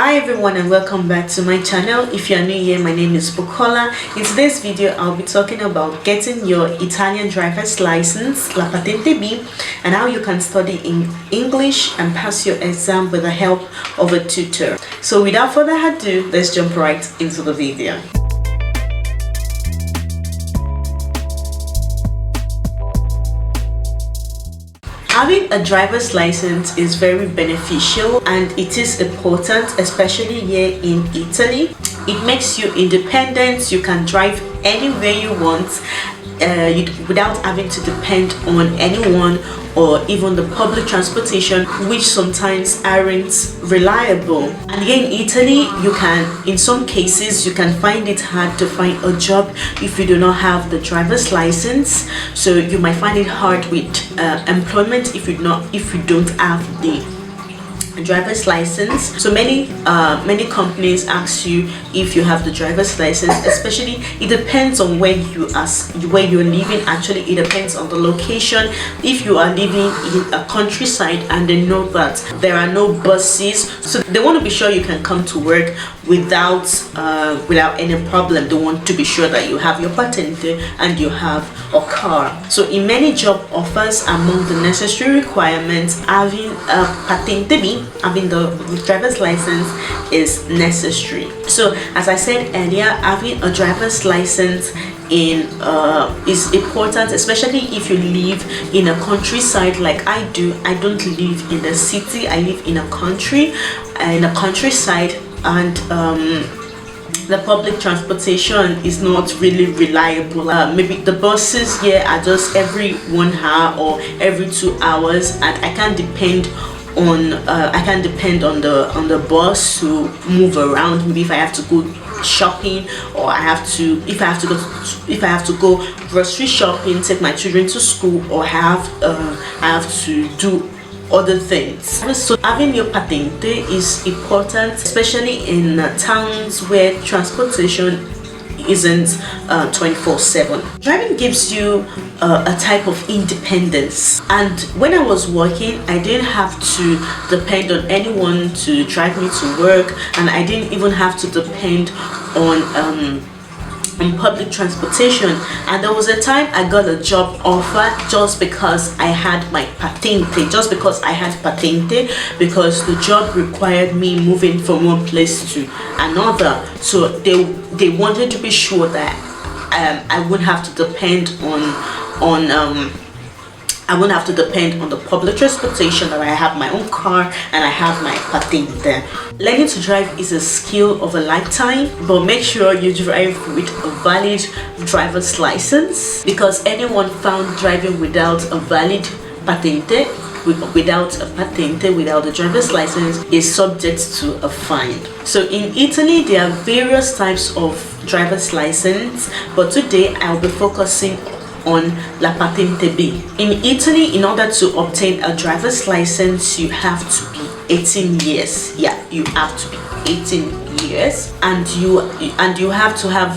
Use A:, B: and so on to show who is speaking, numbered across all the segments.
A: Hi everyone and welcome back to my channel. If you are new here, my name is Bukola. In today's video I'll be talking about getting your Italian driver's license, La Patente B, and how you can study in English and pass your exam with the help of a tutor. So without further ado, let's jump right into the video. Having a driver's license is very beneficial and it is important, especially here in Italy. It makes you independent. You can drive anywhere you want without having to depend on anyone or even the public transportation, which sometimes aren't reliable. And here in Italy, in some cases you can find it hard to find a job if you do not have the driver's license. So you might find it hard with employment if you don't have the driver's license. So many companies ask you if you have the driver's license, especially it depends on where you're living. Actually, it depends on the location. If you are living in a countryside and they know that there are no buses, so they want to be sure you can come to work without any problem. They want to be sure that you have your patente and you have a car. So in many job offers, among the necessary requirements, having a patente B, having the driver's license is necessary. So as I said earlier, having a driver's license is important, especially if you live in a countryside like I do. I don't live in the city, I live in a countryside, and the public transportation is not really reliable. Maybe the buses here are just every 1 hour or every 2 hours, and I can't depend on the bus to move around. Maybe if I have to go shopping, or if I have to go grocery shopping, take my children to school, or I have to do other things. So having your patente is important, especially in towns where transportation isn't 24/7. Driving gives you a type of independence, and when I was working, I didn't have to depend on anyone to drive me to work, and I didn't even have to depend on public transportation. And there was a time I got a job offer just because I had my patente, because the job required me moving from one place to another. So they wanted to be sure that I wouldn't have to depend on the public transportation, that I have my own car and I have my patente. Learning to drive is a skill of a lifetime, but make sure you drive with a valid driver's license, because anyone found driving without a valid patente, without a driver's license, is subject to a fine. So in Italy, there are various types of driver's license, but today I'll be focusing on La Patente B. In Italy, in order to obtain a driver's license, you have to be 18 years. Yeah, you have to be 18 years, and you have to have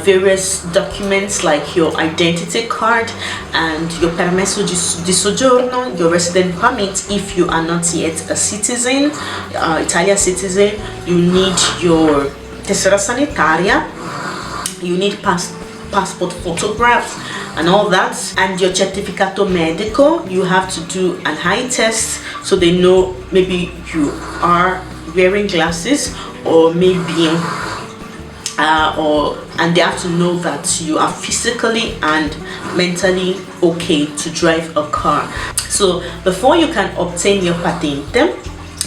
A: various documents like your identity card and your permesso di soggiorno, your resident permit. If you are not yet a citizen, Italian citizen, you need your tessera sanitaria, you need passport photographs and all that, and your certificato medico. You have to do an eye test so they know maybe you are wearing glasses, or maybe and they have to know that you are physically and mentally okay to drive a car. So before you can obtain your patente,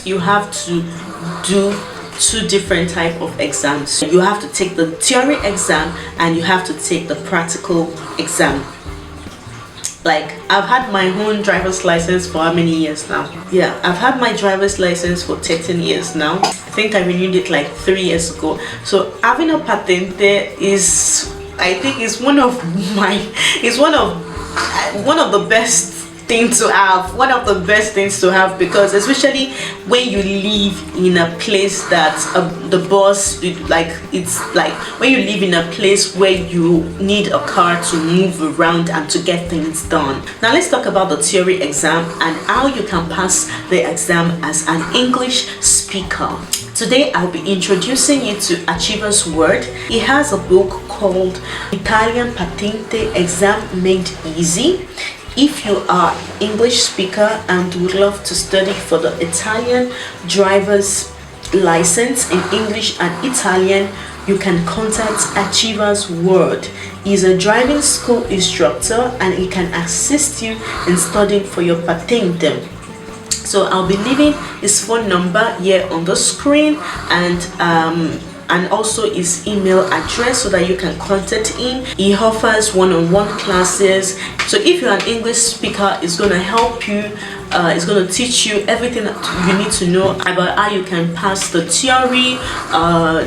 A: you have to do two different type of exams. You have to take the theory exam and you have to take the practical exam. Like, I've had my own driver's license for how many years now? Yeah, I've had my driver's license for 13 years now. I think I renewed it like 3 years ago. So having a patente is, I think, is one of the best things to have, because especially when you live in a place that the bus, it's like when you live in a place where you need a car to move around and to get things done. Now let's talk about the theory exam and how you can pass the exam as an English speaker. Today I'll be introducing you to Achiever's Word. He has a book called Italian Patente Exam Made Easy. If you are English speaker and would love to study for the Italian driver's license in English and Italian, you can contact Achiever's Word. He's a driving school instructor and he can assist you in studying for your patente. So I'll be leaving his phone number here on the screen and also his email address so that you can contact him. He offers one-on-one classes. So if you're an English speaker, it's going to help you. It's going to teach you everything that you need to know about how you can pass the theory,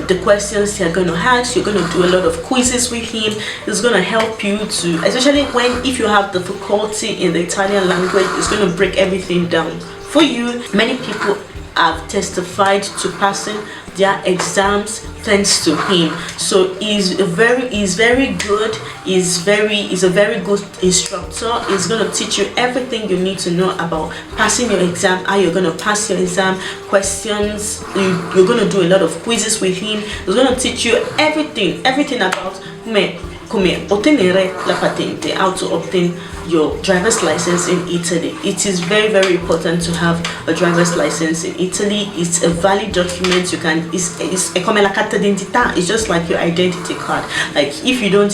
A: the questions they're going to ask. You're going to do a lot of quizzes with him. It's going to help you to, especially if you have difficulty in the Italian language, it's going to break everything down for you. Many people have testified to passing their exams thanks to him. So he's very good. He's a very good instructor. He's going to teach you everything you need to know about passing your exam, how you're going to pass your exam, questions. You're going to do a lot of quizzes with him. He's going to teach you everything about come ottenere la patente, how to obtain your driver's license in Italy. It is very important to have a driver's license in Italy. It's a valid document. It's come la carta d'identità. It's just like your identity card. Like if you don't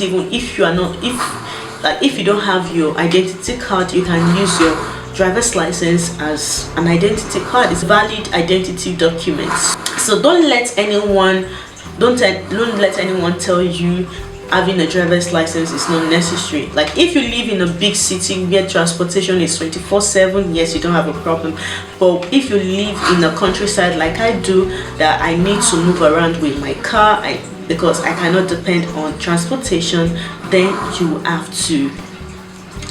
A: have your identity card, you can use your driver's license as an identity card. It's valid identity documents. So don't let anyone tell you having a driver's license is not necessary. Like if you live in a big city where transportation is 24/7, yes, you don't have a problem. But if you live in a countryside like I do, that I need to move around with my car because I cannot depend on transportation, then you have to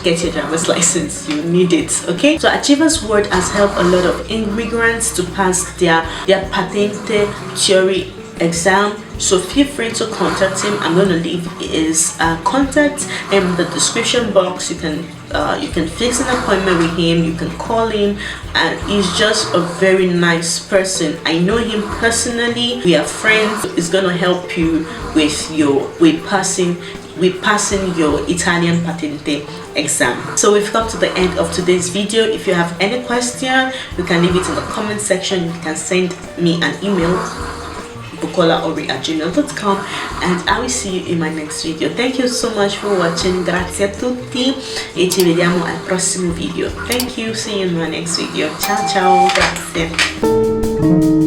A: get your driver's license. You need it. Okay, so Achiever's Word has helped a lot of immigrants to pass their patente theory exam. So feel free to contact him. I'm going to leave his contact in the description box. You can fix an appointment with him. You can call him, and he's just a very nice person. I know him personally. We are friends. He's going to help you with passing your Italian patente exam. So we've come to the end of today's video. If you have any question, you can leave it in the comment section. You can send me an email, bukola@gmail.com, and I will see you in my next video. Thank you so much for watching. Grazie a tutti e ci vediamo al prossimo video. Thank you. See you in my next video. Ciao ciao. Grazie.